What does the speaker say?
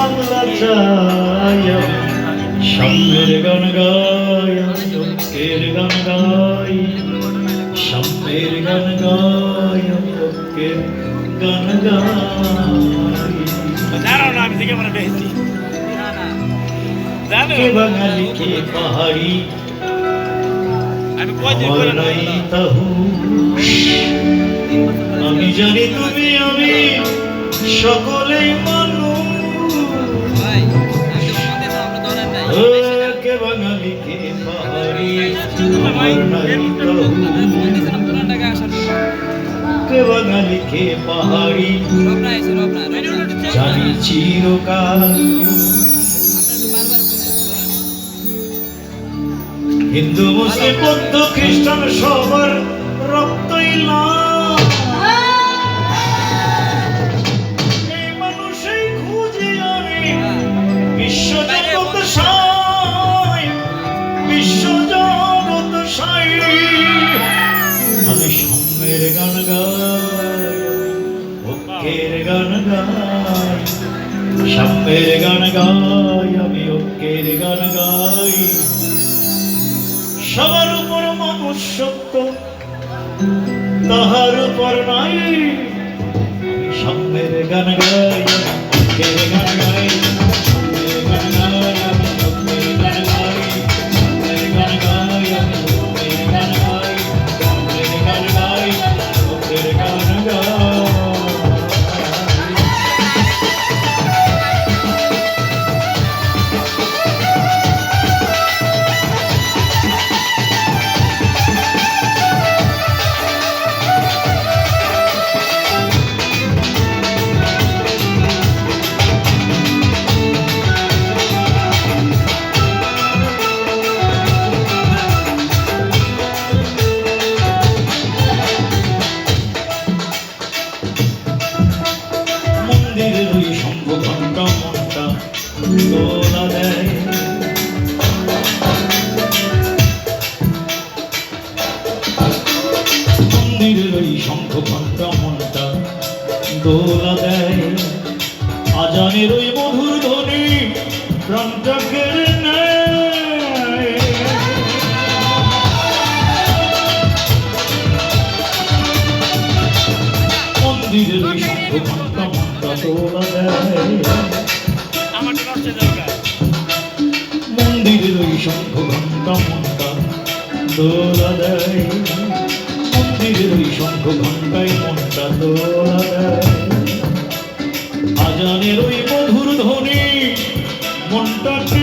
বাংলা চাই, সাম্যের গান গাই, ঐক্যের গান গাই, সাম্যের গান গাই, ঐক্যের গান গাই। কে বাঙালি কে পাহাড়ি আমার নাই তাহু, আমি জানি তুমি আমি সকলেই মানুষ। কে বাঙালি কে পাহাড়ি আমার নাই তাহু, কে বাঙালি কে পাহাড়ি জানি চিরকাল। হিন্দু মুসলিম বৌদ্ধ খ্রিস্টান সবার রক্তই লাল, এই মানুষই খুঁজি আমি বিশ্ব জগৎ সাই, বিশ্ব জগৎ সাই। আমি সাম্যের গান গাই, ঐক্যের গান গাই, সাম্যের গান গাই, আমি ঐক্যের গান গাই। সবার উপর মানুষ সত্য, তাহার উপর নাই। সাম্যের গান গাই, ঐক্যের গান গাই, সাম্যের গান গাই, আমি ঐক্যের গান গাই, সাম্যের গান গাই, আমি ঐক্যের গান গাই, সাম্যের গান গাই, ঐক্যের গান গাই। মন্দিরের ওই শঙ্খ ঘণ্টা মনটা দোলা দেয়, মন্দিরের ওই শঙ্খ ঘণ্টা মনটা দোলা দেয়। আজানের ওই মধুর ধ্বনি প্রাণটা কেড়ে নেয়। মন্দিরের ওই শঙ্খ ঘণ্টা মনটা দোলা দেয়, মন্দিরের ওই শঙ্খ ঘণ্টা মনটা দোলা দেয়, মন্দিরের ওই শঙ্খ ঘণ্টায় মনটা দোলা দেয়। আজানের ওই মধুর ধ্বনি মনটাকে